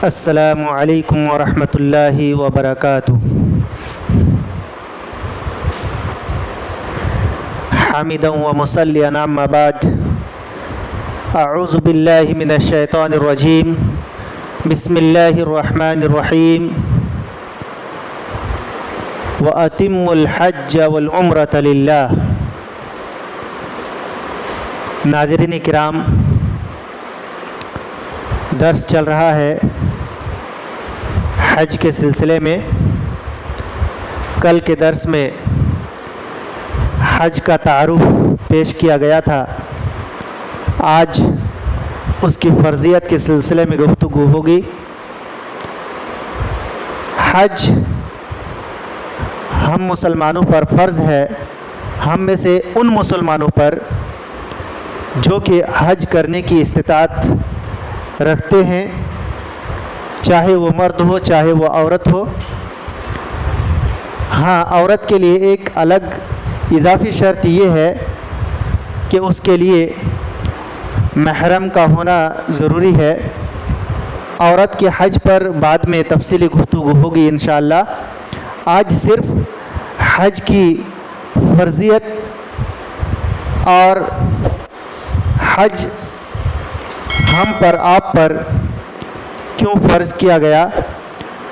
السلام علیکم ورحمۃ اللہ وبرکاتہ۔ حامدا ومصلیا اما بعد، اعوذ باللہ من الشیطان الرجیم، بسم اللہ الرحمن الرحیم۔ وَأَتِمُّوا الْحَجَّ وَالْعُمْرَةَ لِلَّهِ۔ ناظرین کرام، درس چل رہا ہے حج کے سلسلے میں۔ کل کے درس میں حج کا تعارف پیش کیا گیا تھا، آج اس کی فرضیت کے سلسلے میں گفتگو ہوگی۔ حج ہم مسلمانوں پر فرض ہے، ہم میں سے ان مسلمانوں پر جو کہ حج کرنے کی استطاعت رکھتے ہیں، چاہے وہ مرد ہو چاہے وہ عورت ہو۔ ہاں، عورت کے لیے ایک الگ اضافی شرط یہ ہے کہ اس کے لیے محرم کا ہونا ضروری ہے۔ عورت کے حج پر بعد میں تفصیلی گفتگو ہوگی انشاءاللہ۔ آج صرف حج کی فرضیت اور حج ہم پر آپ پر کیوں فرض کیا گیا،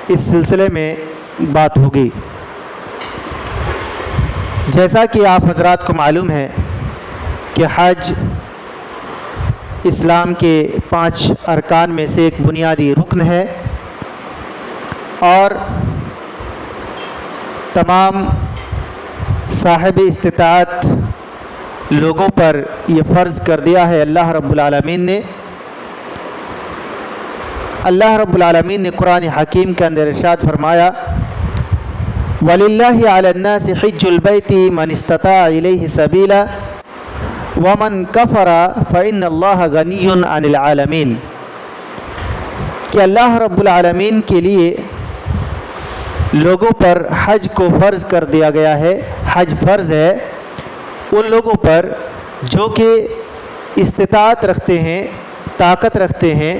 اس سلسلے میں بات ہوگی۔ جیسا کہ آپ حضرات کو معلوم ہے کہ حج اسلام کے 5 ارکان میں سے ایک بنیادی رکن ہے، اور تمام صاحب استطاعت لوگوں پر یہ فرض کر دیا ہے اللہ رب العالمین نے۔ اللہ رب العالمین نے قرآن حکیم کے اندر ارشاد فرمایا، وَلِلَّهِ عَلَى النَّاسِ حِجُّ الْبَيْتِ مَنِ اسْتَطَاعَ إِلَيْهِ سَبِيلًا وَمَنْ كَفَرَ فَإِنَّ اللَّهَ غَنِيٌّ عَنِ الْعَالَمِينَ، کہ اللہ رب العالمین کے لیے لوگوں پر حج کو فرض کر دیا گیا ہے۔ حج فرض ہے ان لوگوں پر جو کہ استطاعت رکھتے ہیں، طاقت رکھتے ہیں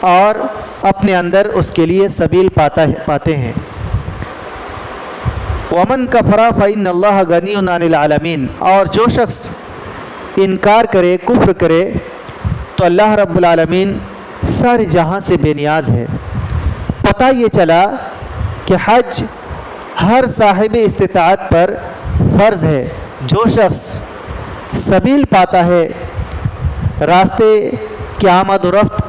اور اپنے اندر اس کے لیے سبیل پاتے ہیں۔ وَمَنْ كَفَرَ فَإِنَّ اللَّهَ غَنِيٌّ عَنِ الْعَالَمِينَ، اور جو شخص انکار کرے، کفر کرے، تو اللہ رب العالمین سارے جہاں سے بے نیاز ہے۔ پتہ یہ چلا کہ حج ہر صاحب استطاعت پر فرض ہے۔ جو شخص سبیل پاتا ہے، راستے کی آمد و رفت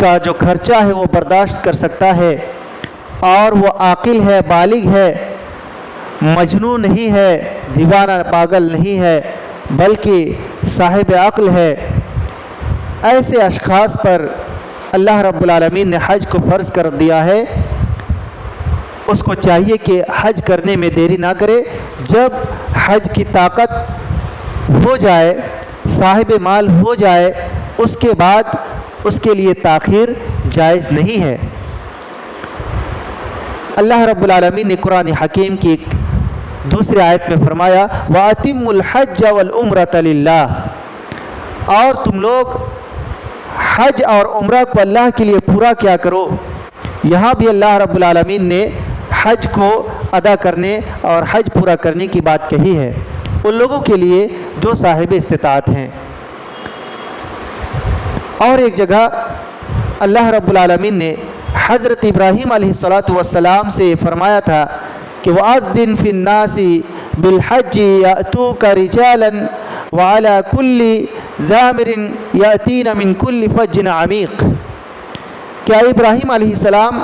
کا جو خرچہ ہے وہ برداشت کر سکتا ہے، اور وہ عاقل ہے، بالغ ہے، مجنون نہیں ہے، دیوانہ پاگل نہیں ہے، بلکہ صاحب عقل ہے، ایسے اشخاص پر اللہ رب العالمین نے حج کو فرض کر دیا ہے۔ اس کو چاہیے کہ حج کرنے میں دیری نہ کرے۔ جب حج کی طاقت ہو جائے، صاحب مال ہو جائے، اس کے بعد اس کے لیے تاخیر جائز نہیں ہے۔ اللہ رب العالمین نے قرآن حکیم کی ایک دوسری آیت میں فرمایا، وَأَتِمُّوا الْحَجَّ وَالْعُمْرَةَ لِلَّهِ، اور تم لوگ حج اور عمرہ کو اللہ کے لیے پورا کیا کرو۔ یہاں بھی اللہ رب العالمین نے حج کو ادا کرنے اور حج پورا کرنے کی بات کہی ہے ان لوگوں کے لیے جو صاحب استطاعت ہیں۔ اور ایک جگہ اللہ رب العالمین نے حضرت ابراہیم علیہ السلام سے فرمایا تھا کہ وَأَذِّن فِي النَّاسِ بِالْحَجِّ يَأْتُوكَ رِجَالًا وَعَلَى كُلِّ ضَامِرٍ يَأْتِينَ مِنْ كُلِّ فَجٍّ عَمِيقٍ، کیا ابراہیم علیہ السلام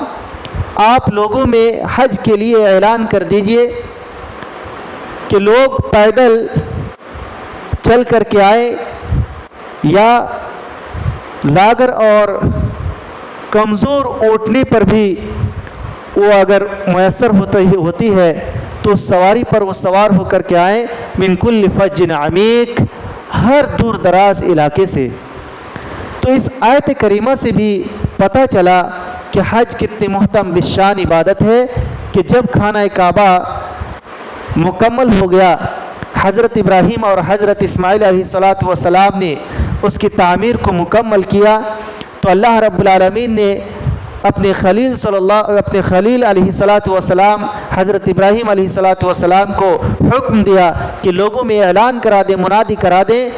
آپ لوگوں میں حج کے لیے اعلان کر دیجئے کہ لوگ پیدل چل کر کے آئیں، یا لاغر اور کمزور اونٹنی پر بھی وہ اگر میسر ہوتی ہے تو سواری پر وہ سوار ہو کر کے آئیں، من کل فج عمیق، ہر دور دراز علاقے سے۔ تو اس آیت کریمہ سے بھی پتہ چلا کہ حج کتنی محترم بشان عبادت ہے، کہ جب خانہ کعبہ مکمل ہو گیا، حضرت ابراہیم اور حضرت اسماعیل علیہ السلام نے اس کی تعمیر کو مکمل کیا، تو اللہ رب العالمین نے اپنے خلیل علیہ الصلاۃ والسلام حضرت ابراہیم علیہ الصلاۃ والسلام کو حکم دیا کہ لوگوں میں اعلان کرا دیں، منادی کرا دیں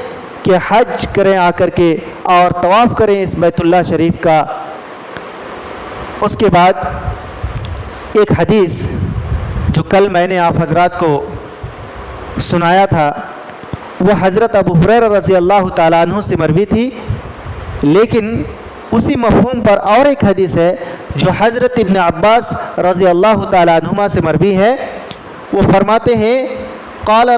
کہ حج کریں آ کر کے اور طواف کریں اس بیت اللہ شریف کا۔ اس کے بعد ایک حدیث جو کل میں نے آپ حضرات کو سنایا تھا وہ حضرت ابو ہریرہ رضی اللہ تعالیٰ عنہ سے مروی تھی، لیکن اسی مفہوم پر اور ایک حدیث ہے جو حضرت ابن عباس رضی اللہ تعالیٰ عنہما سے مروی ہے۔ وہ فرماتے ہیں قام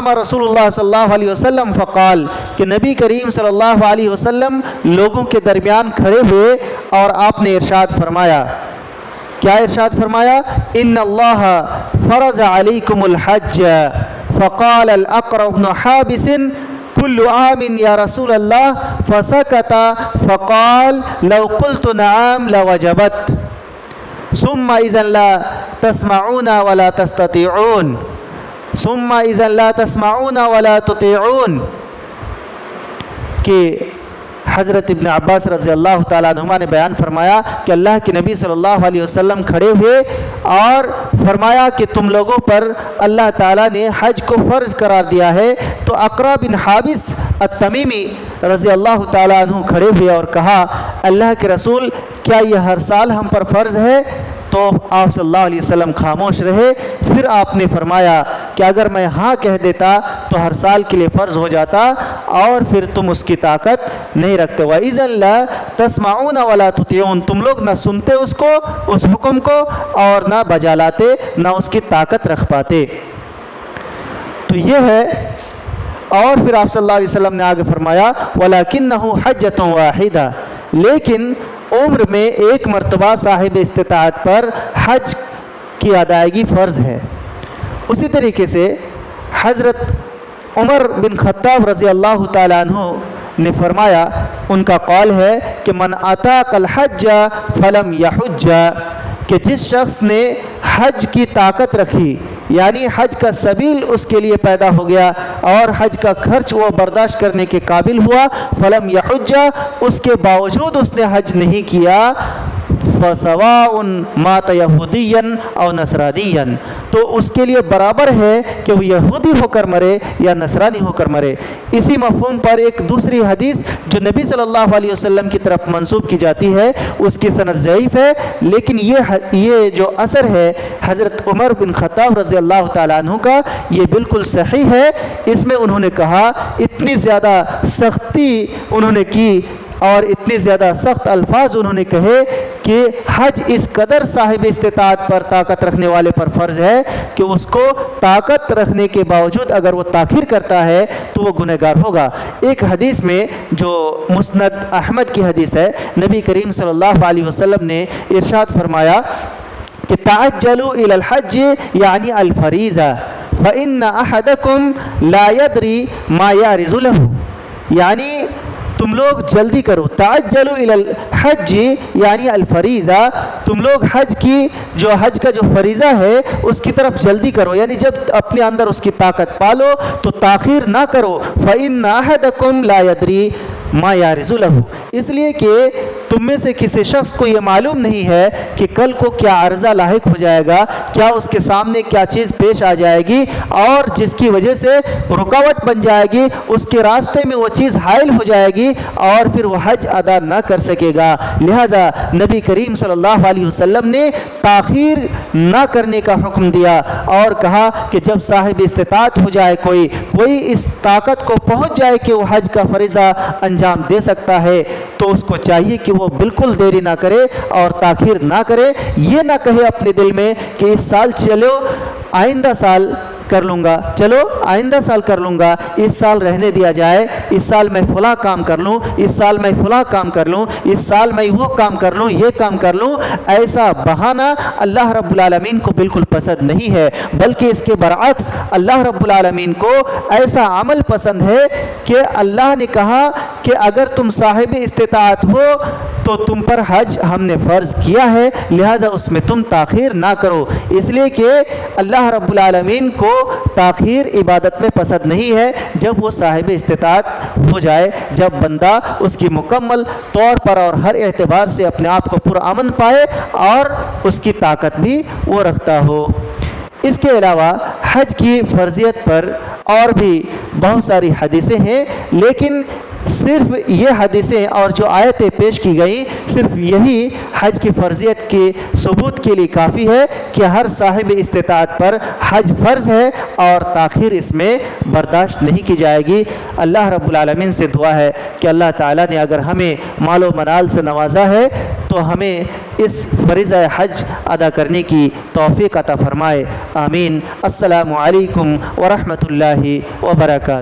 رسول اللہ صلی اللہ علیہ وسلم فقال کہ نبی کریم صلی اللہ علیہ وسلم لوگوں کے درمیان کھڑے ہوئے اور آپ نے ارشاد فرمایا، کیا ارشاد فرمایا؟ ان اللہ فرض علیکم الحج فقال الاقرع بن حابس كل عام یا رسول اللہ فسکت فقال لو قلت نعم لوجبت ثم اذا لا تسمعون ولا تستطيعون ثم اذا لا تسمعون ولا تطيعون کہ حضرت ابن عباس رضی اللہ تعالیٰ عنہما نے بیان فرمایا کہ اللہ کے نبی صلی اللہ علیہ وسلم کھڑے ہوئے اور فرمایا کہ تم لوگوں پر اللہ تعالیٰ نے حج کو فرض قرار دیا ہے۔ تو اقرع بن حابس التمیمی رضی اللہ تعالیٰ عنہ کھڑے ہوئے اور کہا اللہ کے رسول کیا یہ ہر سال ہم پر فرض ہے؟ تو آپ صلی اللہ علیہ وسلم خاموش رہے۔ پھر آپ نے فرمایا کہ اگر میں ہاں کہہ دیتا تو ہر سال کے لیے فرض ہو جاتا اور پھر تم اس کی طاقت نہیں رکھتے، وَإِذًا لَا تَسْمَعُونَ وَلَا تُطِيعُونَ تم لوگ نہ سنتے اس کو، اس حکم کو، اور نہ بجا لاتے، نہ اس کی طاقت رکھ پاتے۔ تو یہ ہے۔ اور پھر آپ صلی اللہ علیہ وسلم نے آگے فرمایا وَلَكِنَّهُ حَجَّةٌ وَاحِدَةٌ لیکن عمر میں ایک مرتبہ صاحب استطاعت پر حج کی ادائیگی فرض ہے۔ اسی طریقے سے حضرت عمر بن خطاب رضی اللہ تعالیٰ عنہ نے فرمایا، ان کا قول ہے کہ من اطاق الحج فلم یحج کہ جس شخص نے حج کی طاقت رکھی یعنی حج کا سبیل اس کے لیے پیدا ہو گیا اور حج کا خرچ وہ برداشت کرنے کے قابل ہوا، فلم یحج اس کے باوجود اس نے حج نہیں کیا، فسواء مات یہودیا او نصرانیا تو اس کے لیے برابر ہے کہ وہ یہودی ہو کر مرے یا نصرانی ہو کر مرے۔ اسی مفہوم پر ایک دوسری حدیث جو نبی صلی اللہ علیہ وسلم کی طرف منسوب کی جاتی ہے اس کی سند ضعیف ہے، لیکن یہ جو اثر ہے حضرت عمر بن خطاب رضی اللہ تعالیٰ عنہ کا یہ بالکل صحیح ہے۔ اس میں انہوں نے کہا اتنی زیادہ سختی انہوں نے کی اور اتنے زیادہ سخت الفاظ انہوں نے کہے کہ حج اس قدر صاحب استطاعت پر طاقت رکھنے والے پر فرض ہے کہ اس کو طاقت رکھنے کے باوجود اگر وہ تاخیر کرتا ہے تو وہ گنہگار ہوگا۔ ایک حدیث میں جو مسند احمد کی حدیث ہے، نبی کریم صلی اللہ علیہ وسلم نے ارشاد فرمایا کہ تعجلوا الی الحج یعنی الفریضہ فإن أحدكم لا يدري ما يعرض له یعنی تم لوگ جلدی کرو، تعجلوا الی الحج یعنی الفریضہ تم لوگ حج کا جو فریضہ ہے اس کی طرف جلدی کرو، یعنی جب اپنے اندر اس کی طاقت پالو تو تاخیر نہ کرو۔ فإن أحدكم لا يدري ما یارز لہ اس لیے کہ تم میں سے کسی شخص کو یہ معلوم نہیں ہے کہ کل کو کیا عرضہ لاحق ہو جائے گا، کیا اس کے سامنے کیا چیز پیش آ جائے گی اور جس کی وجہ سے رکاوٹ بن جائے گی، اس کے راستے میں وہ چیز حائل ہو جائے گی اور پھر وہ حج ادا نہ کر سکے گا۔ لہذا نبی کریم صلی اللہ علیہ وسلم نے تاخیر نہ کرنے کا حکم دیا اور کہا کہ جب صاحب استطاعت ہو جائے کوئی اس طاقت کو پہنچ جائے کہ وہ حج کا فریضہ انجام دے سکتا ہے تو اس کو چاہیے کہ وہ بالکل دیری نہ کرے اور تاخیر نہ کرے، یہ نہ کہے اپنے دل میں کہ اس سال چلو آئندہ سال کر لوں گا، چلو آئندہ سال کر لوں گا، اس سال رہنے دیا جائے، اس سال میں فلاں کام کر لوں، اس سال میں فلاں کام کر لوں، اس سال میں وہ کام کر لوں، یہ کام کر لوں۔ ایسا بہانہ اللہ رب العالمین کو بالکل پسند نہیں ہے، بلکہ اس کے برعکس اللہ رب العالمین کو ایسا عمل پسند ہے کہ اللہ نے کہا کہ کہ اگر تم صاحب استطاعت ہو تو تم پر حج ہم نے فرض کیا ہے، لہٰذا اس میں تم تاخیر نہ کرو، اس لیے کہ اللہ رب العالمین کو تاخیر عبادت میں پسند نہیں ہے جب وہ صاحب استطاعت ہو جائے، جب بندہ اس کی مکمل طور پر اور ہر اعتبار سے اپنے آپ کو پرامن پائے اور اس کی طاقت بھی وہ رکھتا ہو۔ اس کے علاوہ حج کی فرضیت پر اور بھی بہت ساری حدیثیں ہیں، لیکن صرف یہ حدیثیں اور جو آیتیں پیش کی گئیں صرف یہی حج کی فرضیت کے ثبوت کے لیے کافی ہے کہ ہر صاحب استطاعت پر حج فرض ہے اور تاخیر اس میں برداشت نہیں کی جائے گی۔ اللہ رب العالمین سے دعا ہے کہ اللہ تعالیٰ نے اگر ہمیں مال و منال سے نوازا ہے تو ہمیں اس فریضہ حج ادا کرنے کی توفیق عطا فرمائے، آمین۔ السلام علیکم ورحمۃ اللہ وبرکاتہ۔